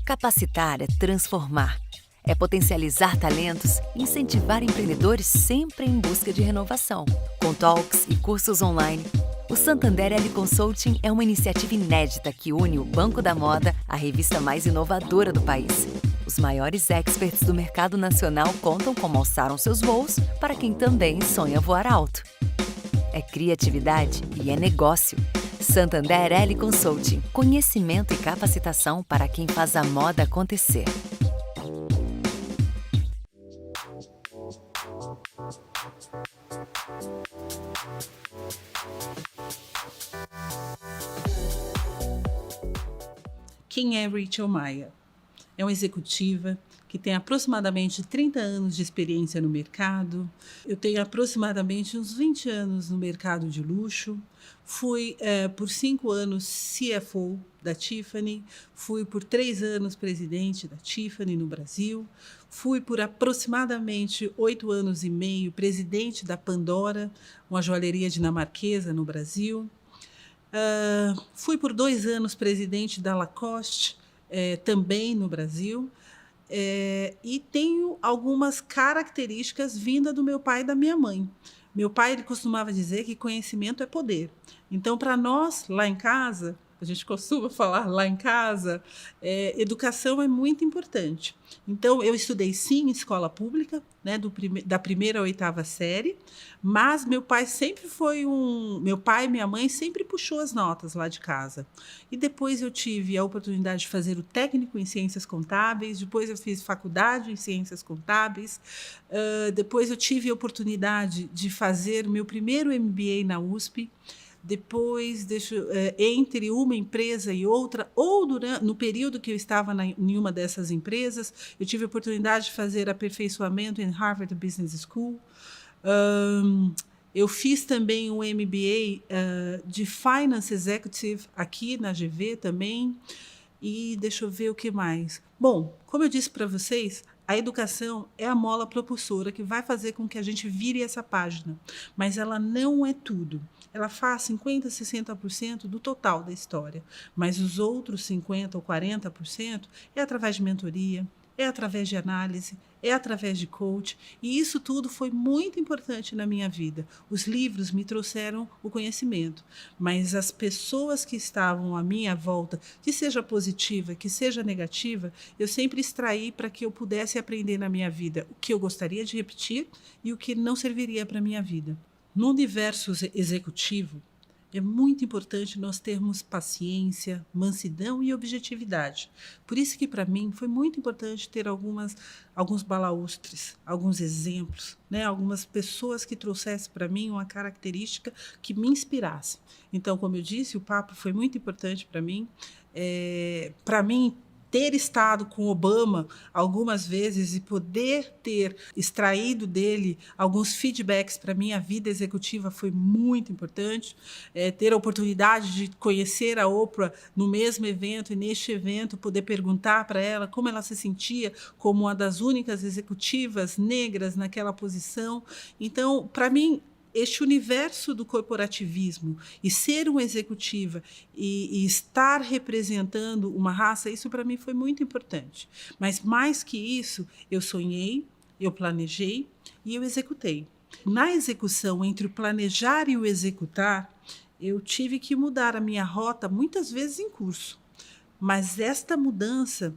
Capacitar é transformar. É potencializar talentos e incentivar empreendedores sempre em busca de renovação. Com talks e cursos online, o Santander L Consulting é uma iniciativa inédita que une o Banco da Moda à revista mais inovadora do país. Os maiores experts do mercado nacional contam como alçaram seus voos para quem também sonha voar alto. É criatividade e é negócio. Santander L Consulting. Conhecimento e capacitação para quem faz a moda acontecer. Quem é Rachel Maia? É uma executiva que tem aproximadamente 30 anos de experiência no mercado. Eu tenho aproximadamente uns 20 anos no mercado de luxo. Fui por 5 anos CFO da Tiffany, fui por 3 anos presidente da Tiffany no Brasil, fui por aproximadamente 8 anos e meio presidente da Pandora, uma joalheria dinamarquesa no Brasil. Fui por 2 anos presidente da Lacoste, também no Brasil, e tenho algumas características vindas do meu pai e da minha mãe. Meu pai ele costumava dizer que conhecimento é poder. Então, para nós, lá em casa, a gente costuma falar lá em casa, educação é muito importante. Então, eu estudei sim em escola pública, né, da primeira à 8ª série, mas meu pai e minha mãe sempre puxou as notas lá de casa. E depois eu tive a oportunidade de fazer o técnico em ciências contábeis, depois eu fiz faculdade em ciências contábeis, depois eu tive a oportunidade de fazer o meu primeiro MBA na USP. Depois, entre uma empresa e outra, ou no período que eu estava em uma dessas empresas, eu tive a oportunidade de fazer aperfeiçoamento em Harvard Business School. Eu fiz também um MBA de Finance Executive aqui na GV também. E deixa eu ver o que mais. Bom, como eu disse para vocês, a educação é a mola propulsora que vai fazer com que a gente vire essa página, mas ela não é tudo. Ela faz 50%, 60% do total da história, mas os outros 50% ou 40% é através de mentoria, é através de análise, é através de coach, e isso tudo foi muito importante na minha vida. Os livros me trouxeram o conhecimento, mas as pessoas que estavam à minha volta, que seja positiva, que seja negativa, eu sempre extraí para que eu pudesse aprender na minha vida o que eu gostaria de repetir e o que não serviria para a minha vida. No universo executivo, é muito importante nós termos paciência, mansidão e objetividade. Por isso que, para mim, foi muito importante ter alguns balaústres, alguns exemplos, né? Algumas pessoas que trouxessem para mim uma característica que me inspirasse. Então, como eu disse, o papo foi muito importante para mim. Para mim, ter estado com Obama algumas vezes e poder ter extraído dele alguns feedbacks para a minha vida executiva foi muito importante. Ter a oportunidade de conhecer a Oprah no mesmo evento e neste evento poder perguntar para ela como ela se sentia como uma das únicas executivas negras naquela posição. Então, para mim, este universo do corporativismo e ser uma executiva e estar representando uma raça, isso para mim foi muito importante. Mas mais que isso, eu sonhei, eu planejei e eu executei. Na execução, entre o planejar e o executar, eu tive que mudar a minha rota muitas vezes em curso. Mas esta mudança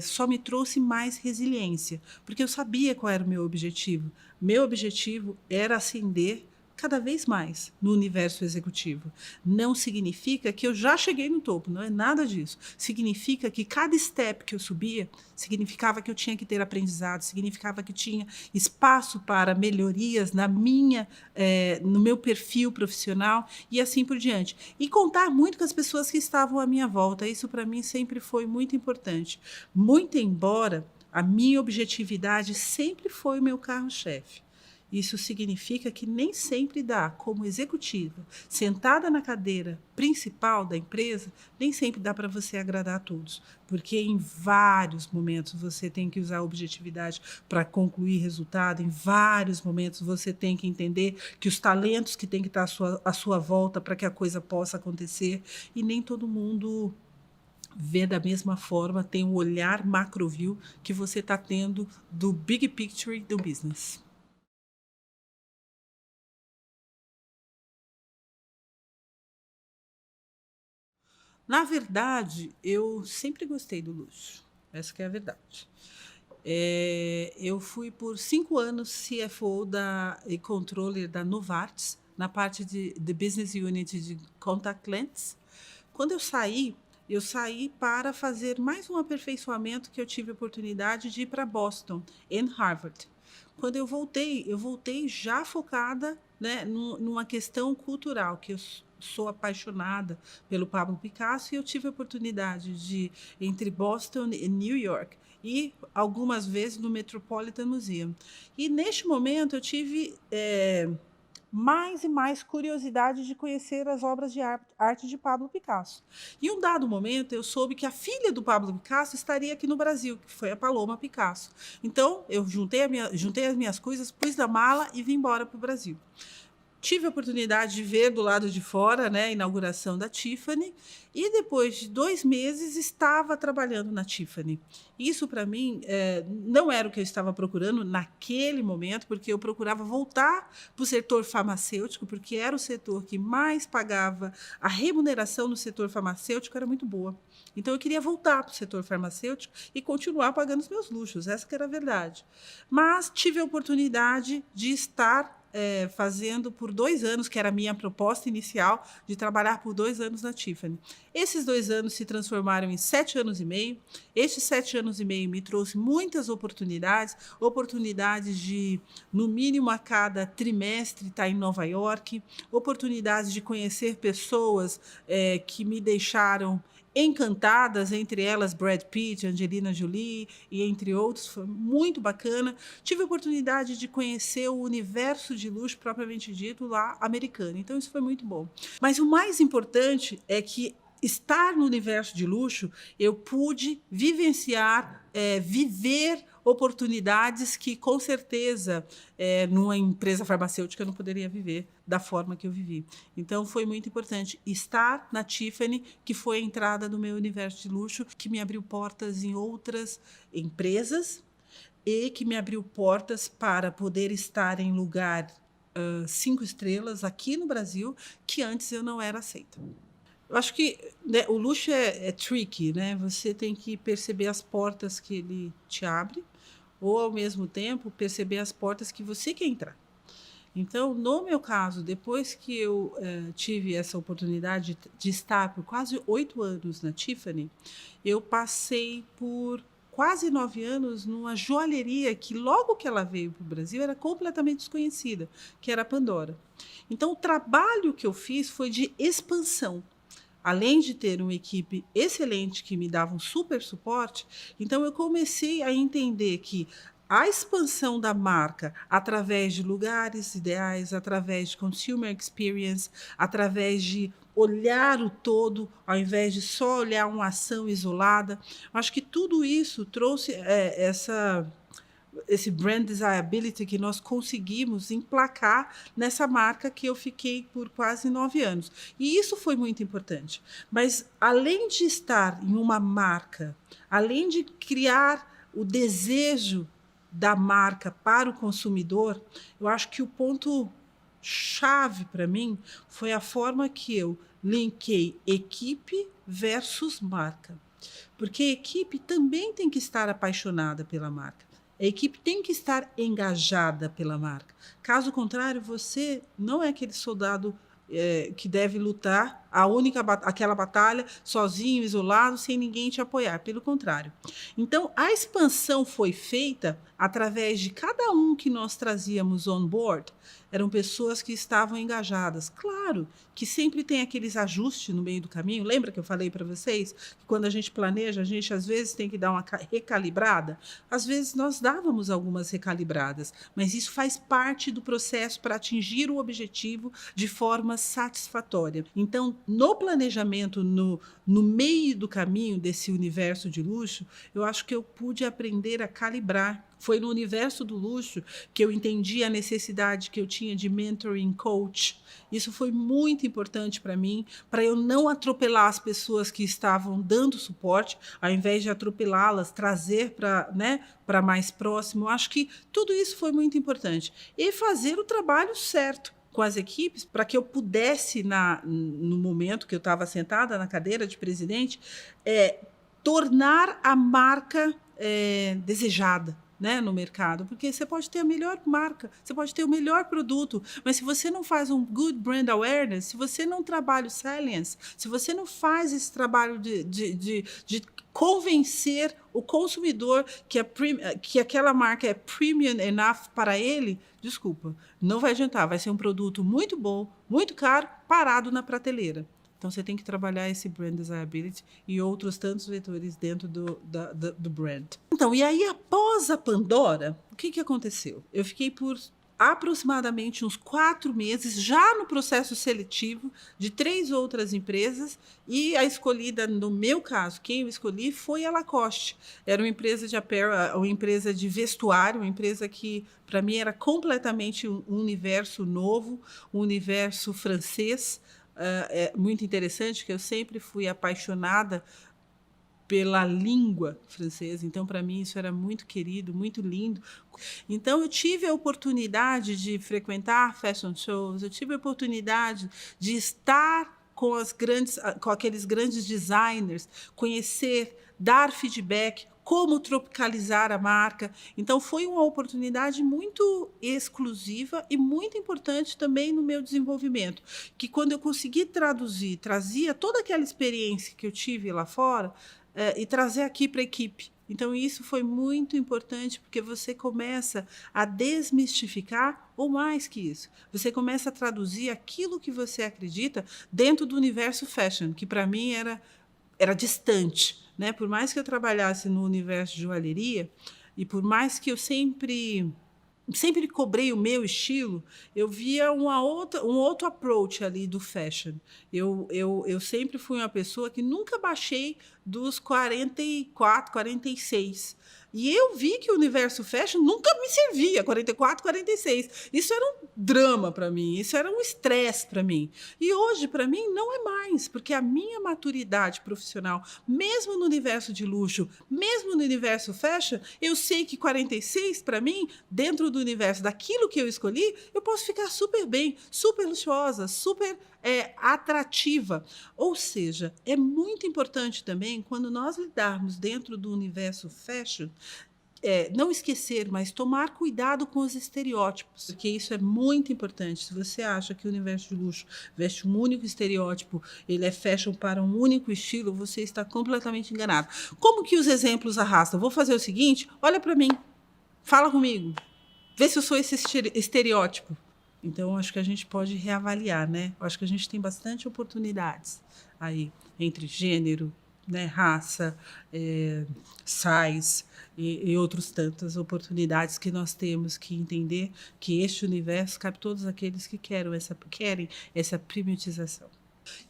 só me trouxe mais resiliência, porque eu sabia qual era o meu objetivo. Meu objetivo era ascender cada vez mais no universo executivo. Não significa que eu já cheguei no topo, não é nada disso. Significa que cada step que eu subia, significava que eu tinha que ter aprendizado, significava que tinha espaço para melhorias no meu perfil profissional e assim por diante. E contar muito com as pessoas que estavam à minha volta. Isso para mim sempre foi muito importante. Muito embora a minha objetividade sempre foi o meu carro-chefe. Isso significa que nem sempre dá, como executiva, sentada na cadeira principal da empresa, nem sempre dá para você agradar a todos, porque em vários momentos você tem que usar a objetividade para concluir resultado, em vários momentos você tem que entender que os talentos que tem que estar à sua volta para que a coisa possa acontecer, e nem todo mundo vê da mesma forma, tem o olhar macro view que você está tendo do big picture do business. Na verdade, eu sempre gostei do luxo. Essa que é a verdade. Eu fui por 5 anos CFO e controller da Novartis, na parte de Business Unit de Contact Lens. Quando eu saí para fazer mais um aperfeiçoamento que eu tive a oportunidade de ir para Boston, em Harvard. Quando eu voltei já focada, né, numa questão cultural, que eu sou apaixonada pelo Pablo Picasso, e eu tive a oportunidade de, entre Boston e New York, e algumas vezes no Metropolitan Museum. E neste momento eu tive mais e mais curiosidade de conhecer as obras de arte de Pablo Picasso. Em um dado momento, eu soube que a filha do Pablo Picasso estaria aqui no Brasil, que foi a Paloma Picasso. Então, eu juntei as minhas coisas, pus na mala e vim embora para o Brasil. Tive a oportunidade de ver do lado de fora, né, a inauguração da Tiffany, e depois de 2 meses estava trabalhando na Tiffany. Isso, para mim, não era o que eu estava procurando naquele momento, porque eu procurava voltar para o setor farmacêutico, porque era o setor que mais pagava, a remuneração no setor farmacêutico era muito boa. Então, eu queria voltar para o setor farmacêutico e continuar pagando os meus luxos, essa que era a verdade. Mas tive a oportunidade de estar fazendo por 2 anos, que era a minha proposta inicial, de trabalhar por 2 anos na Tiffany. Esses 2 anos se transformaram em 7 anos e meio. Estes 7 anos e meio me trouxe muitas oportunidades de, no mínimo a cada trimestre, estar em Nova York, oportunidades de conhecer pessoas que me deixaram encantadas, entre elas Brad Pitt, Angelina Jolie e entre outros, foi muito bacana. Tive a oportunidade de conhecer o universo de luxo propriamente dito lá americano, então isso foi muito bom. Mas o mais importante é que estar no universo de luxo, eu pude vivenciar, viver oportunidades que, com certeza, numa empresa farmacêutica eu não poderia viver da forma que eu vivi. Então, foi muito importante estar na Tiffany, que foi a entrada no meu universo de luxo, que me abriu portas em outras empresas e que me abriu portas para poder estar em lugar 5 estrelas aqui no Brasil, que antes eu não era aceita. Eu acho que, né, o luxo é tricky, né? Você tem que perceber as portas que ele te abre, ou, ao mesmo tempo, perceber as portas que você quer entrar. Então, no meu caso, depois que eu tive essa oportunidade de estar por quase 8 anos na Tiffany, eu passei por quase 9 anos numa joalheria que, logo que ela veio para o Brasil, era completamente desconhecida, que era a Pandora. Então, o trabalho que eu fiz foi de expansão. Além de ter uma equipe excelente que me dava um super suporte, então eu comecei a entender que a expansão da marca através de lugares ideais, através de consumer experience, através de olhar o todo, ao invés de só olhar uma ação isolada, acho que tudo isso trouxe esse brand desirability que nós conseguimos emplacar nessa marca que eu fiquei por quase 9 anos. E isso foi muito importante. Mas, além de estar em uma marca, além de criar o desejo da marca para o consumidor, eu acho que o ponto chave para mim foi a forma que eu linkei equipe versus marca. Porque a equipe também tem que estar apaixonada pela marca. A equipe tem que estar engajada pela marca. Caso contrário, você não é aquele soldado que deve lutar aquela batalha sozinho, isolado, sem ninguém te apoiar. Pelo contrário. Então, a expansão foi feita através de cada um que nós trazíamos on board. Eram pessoas que estavam engajadas. Claro que sempre tem aqueles ajustes no meio do caminho. Lembra que eu falei para vocês que quando a gente planeja, a gente às vezes tem que dar uma recalibrada? Às vezes nós dávamos algumas recalibradas, mas isso faz parte do processo para atingir o objetivo de forma satisfatória. Então, Então, no planejamento, no meio do caminho desse universo de luxo, eu acho que eu pude aprender a calibrar. Foi no universo do luxo que eu entendi a necessidade que eu tinha de mentoring coach. Isso foi muito importante para mim, para eu não atropelar as pessoas que estavam dando suporte, ao invés de atropelá-las, trazer para, né, para mais próximo. Eu acho que tudo isso foi muito importante. E fazer o trabalho certo com as equipes, para que eu pudesse, no momento que eu estava sentada na cadeira de presidente, tornar a marca desejada, né, no mercado, porque você pode ter a melhor marca, você pode ter o melhor produto, mas se você não faz um good brand awareness, se você não trabalha o salience, se você não faz esse trabalho de convencer o consumidor que aquela marca é premium enough para ele, desculpa, não vai adiantar, vai ser um produto muito bom, muito caro, parado na prateleira. Então, você tem que trabalhar esse brand desirability e outros tantos vetores dentro do brand. Então, e aí, após a Pandora, o que aconteceu? Eu fiquei por aproximadamente uns 4 meses, já no processo seletivo de 3 outras empresas, e a escolhida, no meu caso, quem eu escolhi foi a Lacoste. Era uma empresa de apparel, uma empresa de vestuário, uma empresa que, para mim, era completamente um universo novo, um universo francês. É muito interessante que eu sempre fui apaixonada pela língua francesa, então para mim isso era muito querido, muito lindo. Então eu tive a oportunidade de frequentar fashion shows, eu tive a oportunidade de estar com aqueles grandes designers, conhecer, dar feedback, como tropicalizar a marca. Então, foi uma oportunidade muito exclusiva e muito importante também no meu desenvolvimento, que quando eu consegui traduzir, trazia toda aquela experiência que eu tive lá fora e trazer aqui para a equipe. Então, isso foi muito importante, porque você começa a desmistificar, ou mais que isso, você começa a traduzir aquilo que você acredita dentro do universo fashion, que para mim era distante, né? Por mais que eu trabalhasse no universo de joalheria e por mais que eu sempre cobrei o meu estilo, eu via um outro approach ali do fashion. Eu sempre fui uma pessoa que nunca baixei dos 44, 46. E eu vi que o universo fashion nunca me servia, 44, 46. Isso era um drama para mim, isso era um estresse para mim. E hoje, para mim, não é mais, porque a minha maturidade profissional, mesmo no universo de luxo, mesmo no universo fashion, eu sei que 46, para mim, dentro do universo daquilo que eu escolhi, eu posso ficar super bem, super luxuosa, super atrativa. Ou seja, é muito importante também, quando nós lidarmos dentro do universo fashion, não esquecer, mas tomar cuidado com os estereótipos, porque isso é muito importante. Se você acha que o universo de luxo veste um único estereótipo, ele é fashion para um único estilo, você está completamente enganado. Como que os exemplos arrastam? Vou fazer o seguinte, olha para mim, fala comigo, vê se eu sou esse estereótipo. Então, acho que a gente pode reavaliar, né? Acho que a gente tem bastante oportunidades aí entre gênero, né, raça, size e outras tantas oportunidades que nós temos que entender que este universo cabe todos aqueles que querem essa premiumização.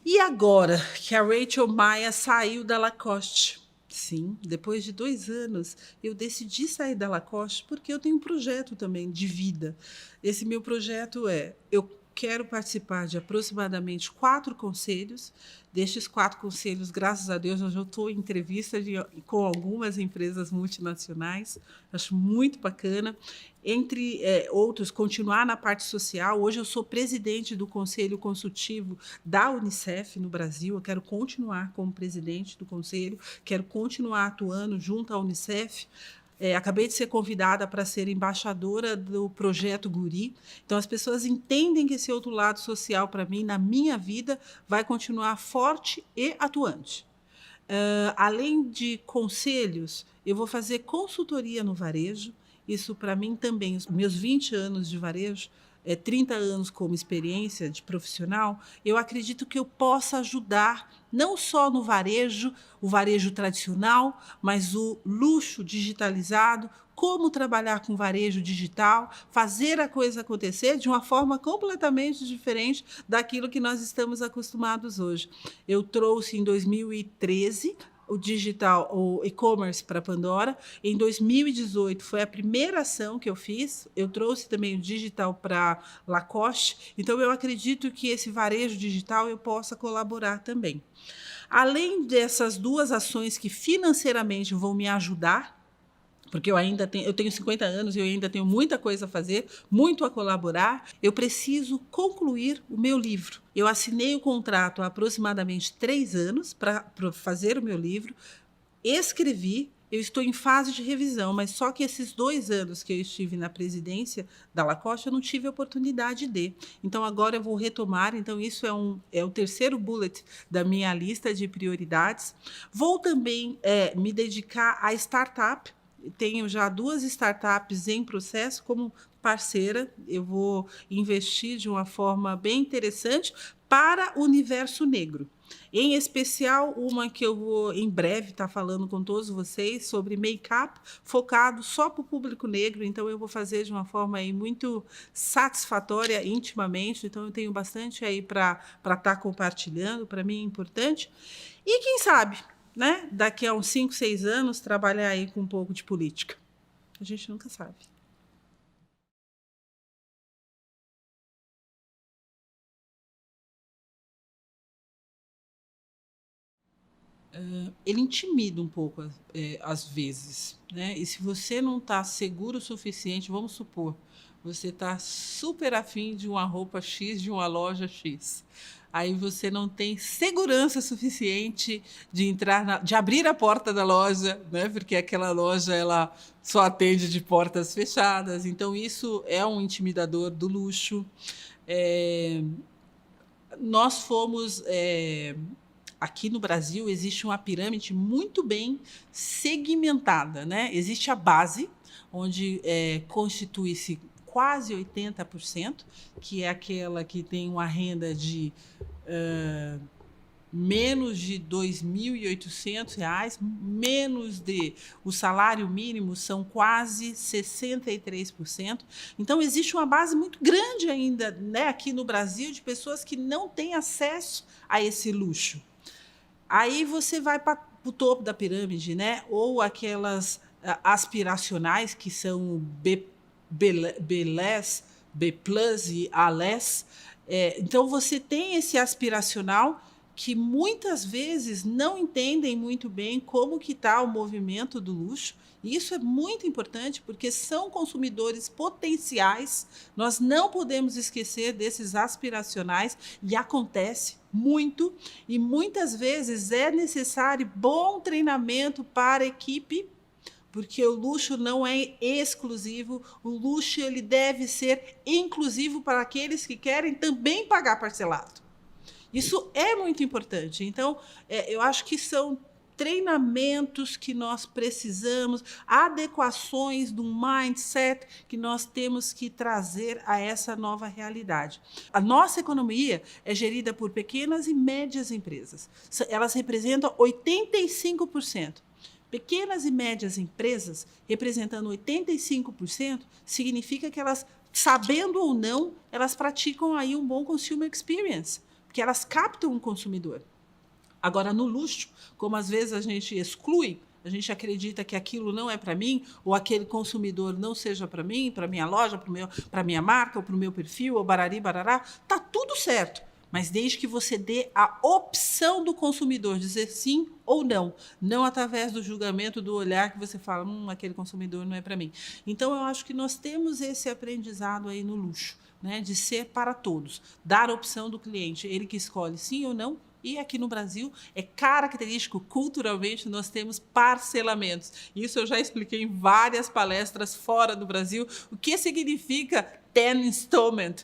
E agora que a Rachel Maia saiu da Lacoste? Sim, depois de 2 anos, eu decidi sair da Lacoste porque eu tenho um projeto também de vida. Esse meu projeto eu quero participar de aproximadamente 4 conselhos. Destes 4 conselhos, graças a Deus, eu já estou em entrevista com algumas empresas multinacionais. Acho muito bacana. Entre outros, continuar na parte social. Hoje eu sou presidente do Conselho Consultivo da Unicef no Brasil. Eu quero continuar como presidente do conselho, quero continuar atuando junto à Unicef. Acabei de ser convidada para ser embaixadora do projeto Guri. Então, as pessoas entendem que esse outro lado social, para mim, na minha vida, vai continuar forte e atuante. Além de conselhos, eu vou fazer consultoria no varejo. Isso, para mim, também, os meus 20 anos de varejo, 30 anos como experiência de profissional, eu acredito que eu possa ajudar não só no varejo, o varejo tradicional, mas o luxo digitalizado, como trabalhar com varejo digital, fazer a coisa acontecer de uma forma completamente diferente daquilo que nós estamos acostumados hoje. Eu trouxe em 2013 o digital, o e-commerce para Pandora. Em 2018 foi a primeira ação que eu fiz. Eu trouxe também o digital para Lacoste. Então eu acredito que esse varejo digital eu possa colaborar também. Além dessas duas ações que financeiramente vão me ajudar, porque eu tenho 50 anos e eu ainda tenho muita coisa a fazer, muito a colaborar, eu preciso concluir o meu livro. Eu assinei o contrato há aproximadamente 3 anos para fazer o meu livro, escrevi, eu estou em fase de revisão, mas só que esses 2 anos que eu estive na presidência da Lacoste, eu não tive a oportunidade de. Então, agora eu vou retomar. Então, isso é o terceiro bullet da minha lista de prioridades. Vou também me dedicar à startup. Tenho já 2 startups em processo como parceira. Eu vou investir de uma forma bem interessante para o universo negro. Em especial, uma que eu vou em breve estar falando com todos vocês sobre make-up, focado só para o público negro. Então, eu vou fazer de uma forma aí muito satisfatória intimamente. Então, eu tenho bastante aí para estar compartilhando, para mim é importante. E quem sabe, né, daqui a uns 5, 6 anos, trabalhar aí com um pouco de política. A gente nunca sabe. Ele intimida um pouco, às vezes, né? E se você não está seguro o suficiente, vamos supor, você está super afim de uma roupa X, de uma loja X. Aí você não tem segurança suficiente de de abrir a porta da loja, né? Porque aquela loja ela só atende de portas fechadas. Então isso é um intimidador do luxo. É, nós fomos aqui no Brasil existe uma pirâmide muito bem segmentada, né? Existe a base, onde constitui-se quase 80%, que é aquela que tem uma renda de menos de R$ 2.800, menos de o salário mínimo são quase 63%. Então, existe uma base muito grande ainda, né, aqui no Brasil de pessoas que não têm acesso a esse luxo. Aí você vai para o topo da pirâmide, né? Ou aquelas aspiracionais, que são B+, B+ e A+. Então, você tem esse aspiracional que muitas vezes não entendem muito bem como que está o movimento do luxo. E isso é muito importante, porque são consumidores potenciais. Nós não podemos esquecer desses aspiracionais, e acontece muito, e muitas vezes é necessário bom treinamento para a equipe, porque o luxo não é exclusivo, o luxo ele deve ser inclusivo para aqueles que querem também pagar parcelado. Isso é muito importante. Então, eu acho que são treinamentos que nós precisamos, adequações do mindset que nós temos que trazer a essa nova realidade. A nossa economia é gerida por pequenas e médias empresas. Elas representam 85%. Pequenas e médias empresas, representando 85%, significa que elas, sabendo ou não, elas praticam aí um bom consumer experience, porque elas captam um consumidor. Agora, no luxo, como às vezes a gente exclui, a gente acredita que aquilo não é para mim, ou aquele consumidor não seja para mim, para minha loja, para minha marca, ou para o meu perfil, ou barari, barará, tá tudo certo. Mas desde que você dê a opção do consumidor dizer sim ou não, não através do julgamento, do olhar que você fala, aquele consumidor não é para mim. Então, eu acho que nós temos esse aprendizado aí no luxo, né, de ser para todos, dar a opção do cliente, ele que escolhe sim ou não. E aqui no Brasil é característico, culturalmente, nós temos parcelamentos. Isso eu já expliquei em várias palestras fora do Brasil. O que significa 10 installment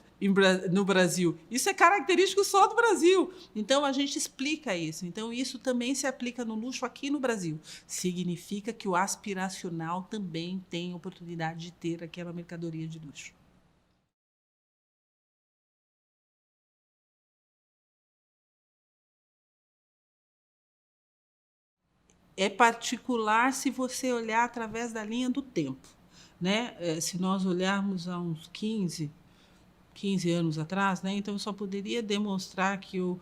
no Brasil? Isso é característico só do Brasil. Então, a gente explica isso. Então, isso também se aplica no luxo aqui no Brasil. Significa que o aspiracional também tem oportunidade de ter aquela mercadoria de luxo. é particular se você olhar através da linha do tempo, né? Se nós olharmos há uns 15 anos atrás, né? Então eu só poderia demonstrar que eu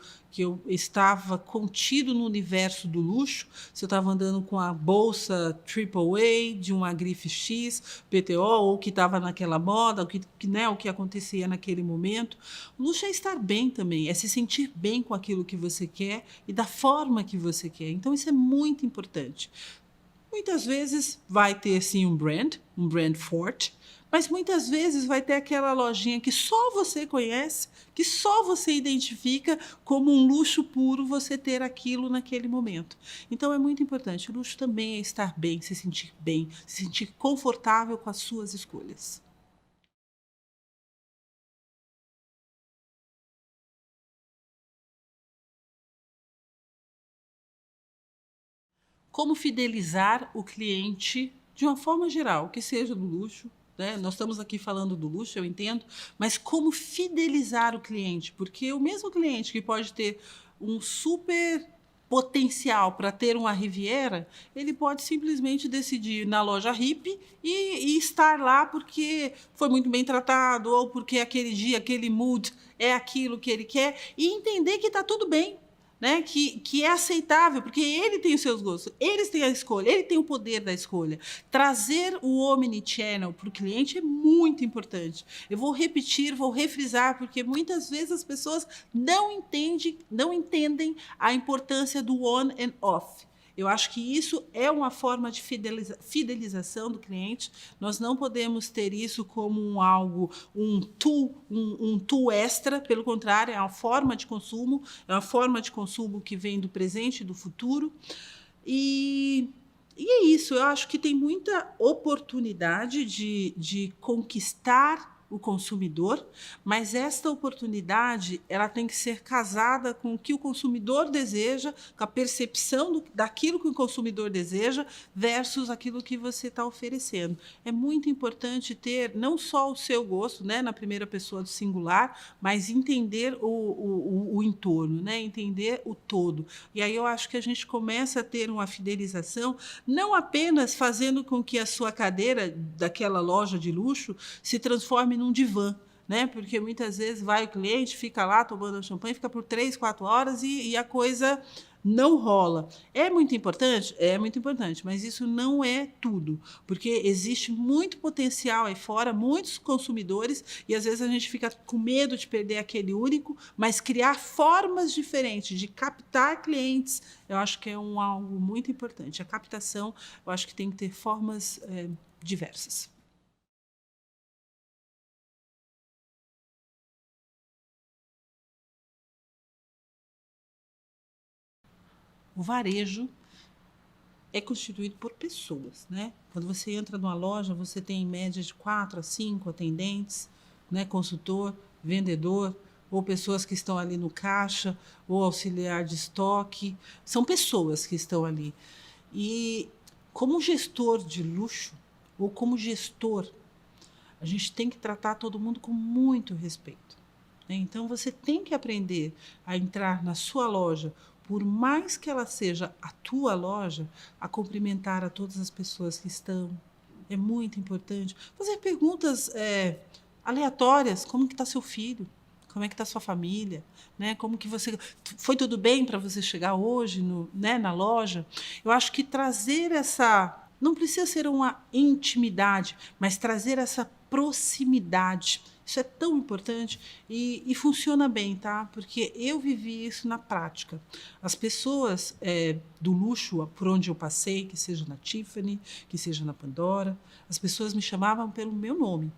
estava contido no universo do luxo se eu estava andando com a bolsa AAA de uma grife X, PTO, ou que estava naquela moda, né, o que acontecia naquele momento. O luxo é estar bem também, é se sentir bem com aquilo que você quer e da forma que você quer. Então isso é muito importante. Muitas vezes vai ter sim um brand forte, mas muitas vezes vai ter aquela lojinha que só você conhece, que só você identifica como um luxo puro você ter aquilo naquele momento. Então é muito importante. O luxo também é estar bem, se sentir confortável com as suas escolhas. Como fidelizar o cliente de uma forma geral, que seja do luxo, né? Nós estamos aqui falando do luxo, eu entendo, mas como fidelizar o cliente? Porque o mesmo cliente que pode ter um super potencial para ter uma Riviera, ele pode simplesmente decidir ir na loja hippie e estar lá porque foi muito bem tratado ou porque aquele dia, aquele mood é aquilo que ele quer e entender que está tudo bem, né, que é aceitável, porque ele tem os seus gostos, eles têm a escolha, ele tem o poder da escolha. Trazer o omnichannel para o cliente é muito importante. Eu vou repetir, vou refrisar, porque muitas vezes as pessoas não entendem a importância do on and off. Eu acho que isso é uma forma de fidelização do cliente. Nós não podemos ter isso como um tool extra, pelo contrário, é uma forma de consumo que vem do presente e do futuro. E, e é isso, eu acho que tem muita oportunidade de conquistar o consumidor, mas esta oportunidade ela tem que ser casada com o que o consumidor deseja, com a percepção daquilo que o consumidor deseja versus aquilo que você está oferecendo. É muito importante ter não só o seu gosto, né, na primeira pessoa do singular, mas entender o entorno, né, entender o todo. E aí eu acho que a gente começa a ter uma fidelização, não apenas fazendo com que a sua cadeira daquela loja de luxo se transforme num divã, né? Porque muitas vezes vai o cliente, fica lá tomando champanhe, fica por 3, 4 horas e a coisa não rola. É muito importante, mas isso não é tudo, porque existe muito potencial aí fora, muitos consumidores, e às vezes a gente fica com medo de perder aquele único, mas criar formas diferentes de captar clientes, eu acho que é algo muito importante. A captação, eu acho que tem que ter formas diversas. O varejo é constituído por pessoas, né? Quando você entra numa loja, você tem em média de 4 a 5 atendentes, né? Consultor, vendedor, ou pessoas que estão ali no caixa, ou auxiliar de estoque. São pessoas que estão ali. E como gestor de luxo, ou como gestor, a gente tem que tratar todo mundo com muito respeito, né? Então, você tem que aprender a entrar na sua loja, por mais que ela seja a tua loja, a cumprimentar a todas as pessoas que estão. É muito importante. Fazer perguntas aleatórias, como que está seu filho? Como é que está sua família? Né? Como que você foi tudo bem para você chegar hoje né, na loja? Eu acho que trazer essa não precisa ser uma intimidade, mas trazer essa proximidade. Isso é tão importante e funciona bem, tá? Porque eu vivi isso na prática. As pessoas do luxo, por onde eu passei, que seja na Tiffany, que seja na Pandora, as pessoas me chamavam pelo meu nome,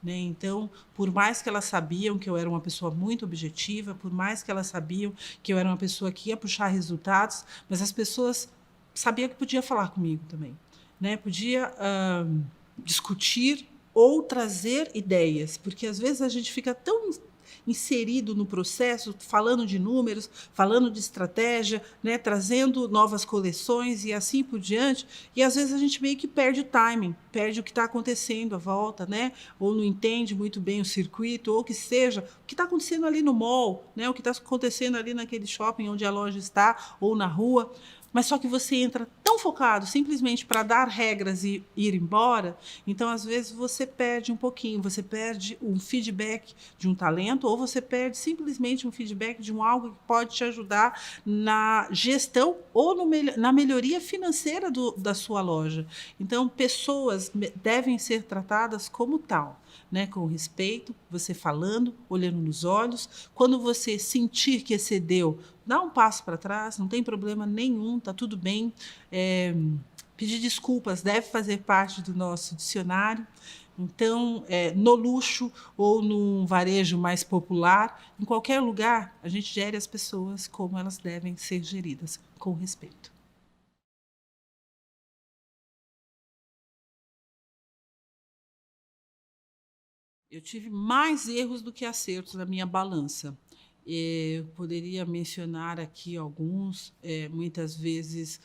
né? Então, por mais que elas sabiam que eu era uma pessoa muito objetiva, por mais que elas sabiam que eu era uma pessoa que ia puxar resultados, mas as pessoas sabiam que podia falar comigo também, né? Podia discutir ou trazer ideias, porque às vezes a gente fica tão inserido no processo, falando de números, falando de estratégia, né, trazendo novas coleções e assim por diante, e às vezes a gente meio que perde o timing, perde o que está acontecendo à volta, né, ou não entende muito bem o circuito, ou que seja, o que está acontecendo ali no mall, né, o que está acontecendo ali naquele shopping onde a loja está, ou na rua. mas só que você entra tão focado simplesmente para dar regras e ir embora, então às vezes você perde um pouquinho, você perde um feedback de um talento ou você perde simplesmente um feedback de algo que pode te ajudar na gestão ou na melhoria financeira da sua loja. Então, pessoas devem ser tratadas como tal, né, com respeito, você falando, olhando nos olhos. Quando você sentir que excedeu, dá um passo para trás, não tem problema nenhum, está tudo bem. Pedir desculpas deve fazer parte do nosso dicionário. Então, no luxo ou num varejo mais popular, em qualquer lugar, a gente gere as pessoas como elas devem ser geridas, com respeito. Eu tive mais erros do que acertos na minha balança. Eu poderia mencionar aqui alguns, muitas vezes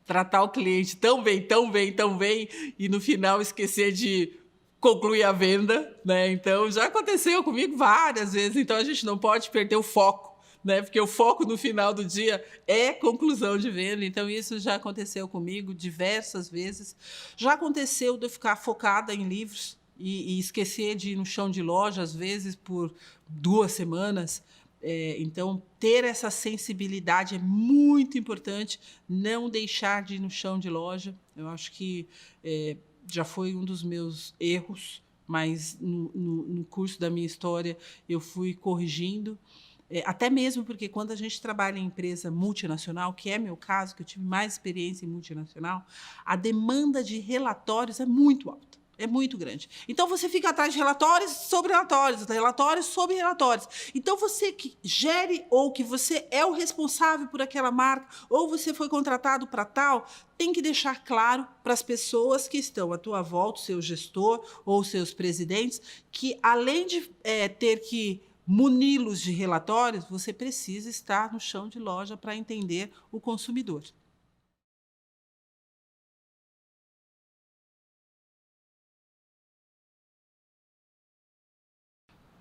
tratar o cliente tão bem, tão bem, tão bem, e no final esquecer de concluir a venda, né? Então já aconteceu comigo várias vezes. Então a gente não pode perder o foco, né? Porque o foco no final do dia é conclusão de venda. Então isso já aconteceu comigo diversas vezes. Já aconteceu de eu ficar focada em livros e esquecer de ir no chão de loja, às vezes, por 2 semanas. Então, ter essa sensibilidade é muito importante, não deixar de ir no chão de loja. Eu acho que já foi um dos meus erros, mas no curso da minha história eu fui corrigindo. Até mesmo porque quando a gente trabalha em empresa multinacional, que é meu caso, que eu tive mais experiência em multinacional, a demanda de relatórios é muito alta. É muito grande. Então, você fica atrás de relatórios sobre relatórios, relatórios sobre relatórios. Então, você que gere ou que você é o responsável por aquela marca ou você foi contratado para tal, tem que deixar claro para as pessoas que estão à tua volta, o seu gestor ou seus presidentes, que além de ter que muni-los de relatórios, você precisa estar no chão de loja para entender o consumidor.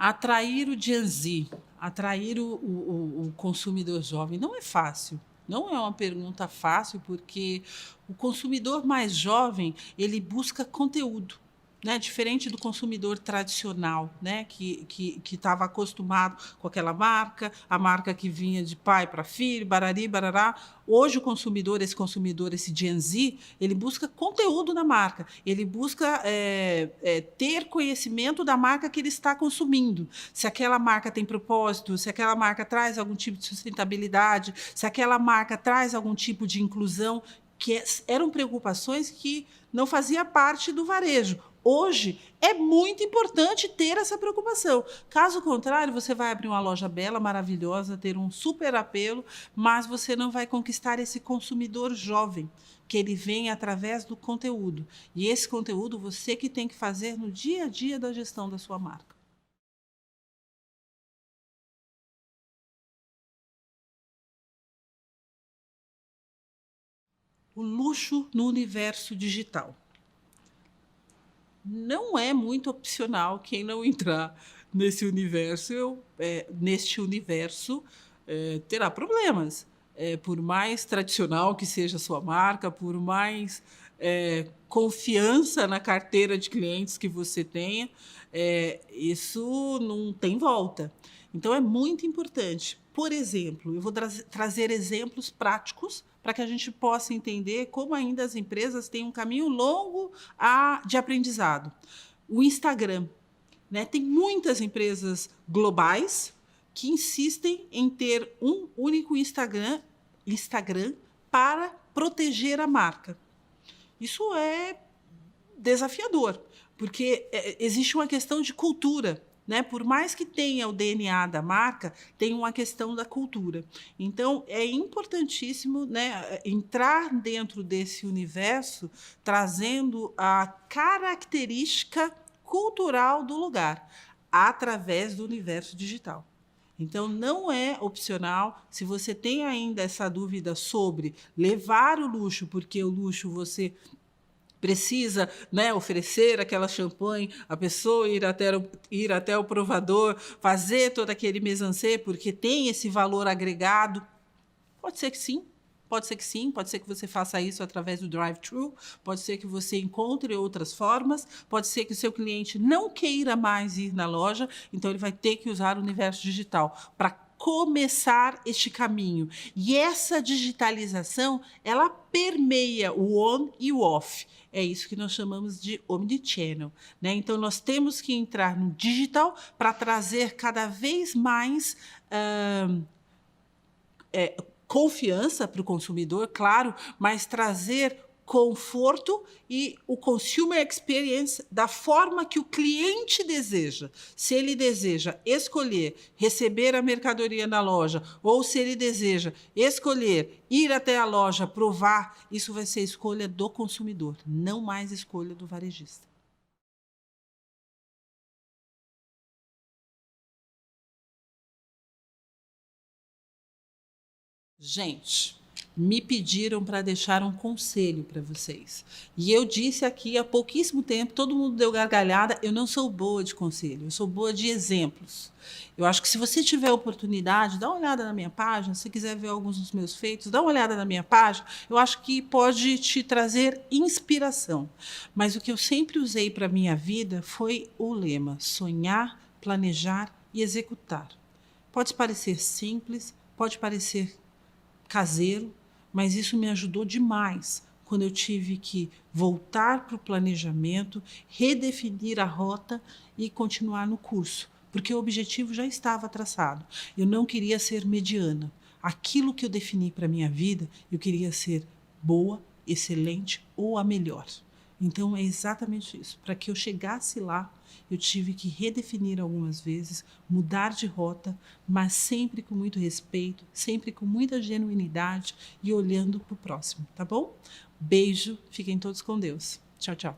Atrair o Gen Z, atrair o consumidor jovem, não é fácil. Não é uma pergunta fácil, porque o consumidor mais jovem, ele busca conteúdo, né? Diferente do consumidor tradicional, né? Que estava acostumado com aquela marca, a marca que vinha de pai para filho, barari, barará. Hoje o consumidor, esse Gen Z, ele busca conteúdo na marca, ele busca ter conhecimento da marca que ele está consumindo. Se aquela marca tem propósito, se aquela marca traz algum tipo de sustentabilidade, se aquela marca traz algum tipo de inclusão, que eram preocupações que não fazia parte do varejo. Hoje é muito importante ter essa preocupação. Caso contrário, você vai abrir uma loja bela, maravilhosa, ter um super apelo, mas você não vai conquistar esse consumidor jovem, que ele vem através do conteúdo. E esse conteúdo você que tem que fazer no dia a dia da gestão da sua marca. O luxo no universo digital. Não é muito opcional quem não entrar nesse universo, terá problemas. Por mais tradicional que seja a sua marca, por mais confiança na carteira de clientes que você tenha, isso não tem volta. Então, é muito importante. Por exemplo, eu vou trazer exemplos práticos para que a gente possa entender como ainda as empresas têm um caminho longo de aprendizado. O Instagram, né? Tem muitas empresas globais que insistem em ter um único Instagram para proteger a marca. Isso é desafiador, porque existe uma questão de cultura. Né? Por mais que tenha o DNA da marca, tem uma questão da cultura. Então, é importantíssimo, né, entrar dentro desse universo, trazendo a característica cultural do lugar, através do universo digital. Então, não é opcional. Se você tem ainda essa dúvida sobre levar o luxo, porque o luxo você precisa, né, oferecer aquela champanhe, a pessoa ir até o provador, fazer todo aquele mise-en-scène, porque tem esse valor agregado. Pode ser que sim. Pode ser que sim, pode ser que você faça isso através do drive-thru, pode ser que você encontre outras formas, pode ser que o seu cliente não queira mais ir na loja, então ele vai ter que usar o universo digital para começar este caminho. E essa digitalização, ela permeia o on e o off. É isso que nós chamamos de omnichannel, né? Então, nós temos que entrar no digital para trazer cada vez mais confiança para o consumidor, claro, mas trazer conforto e o consumer experience da forma que o cliente deseja. Se ele deseja escolher receber a mercadoria na loja ou se ele deseja escolher ir até a loja, provar, isso vai ser escolha do consumidor, não mais escolha do varejista. Gente, me pediram para deixar um conselho para vocês. E eu disse aqui há pouquíssimo tempo, todo mundo deu gargalhada, eu não sou boa de conselho, eu sou boa de exemplos. Eu acho que se você tiver oportunidade, dá uma olhada na minha página, se quiser ver alguns dos meus feitos, dá uma olhada na minha página, eu acho que pode te trazer inspiração. Mas o que eu sempre usei para a minha vida foi o lema: sonhar, planejar e executar. Pode parecer simples, pode parecer caseiro, mas isso me ajudou demais quando eu tive que voltar para o planejamento, redefinir a rota e continuar no curso, porque o objetivo já estava traçado. Eu não queria ser mediana. Aquilo que eu defini para a minha vida, eu queria ser boa, excelente ou a melhor. Então, é exatamente isso. Para que eu chegasse lá, eu tive que redefinir algumas vezes, mudar de rota, mas sempre com muito respeito, sempre com muita genuinidade e olhando para o próximo, tá bom? Beijo, fiquem todos com Deus. Tchau, tchau.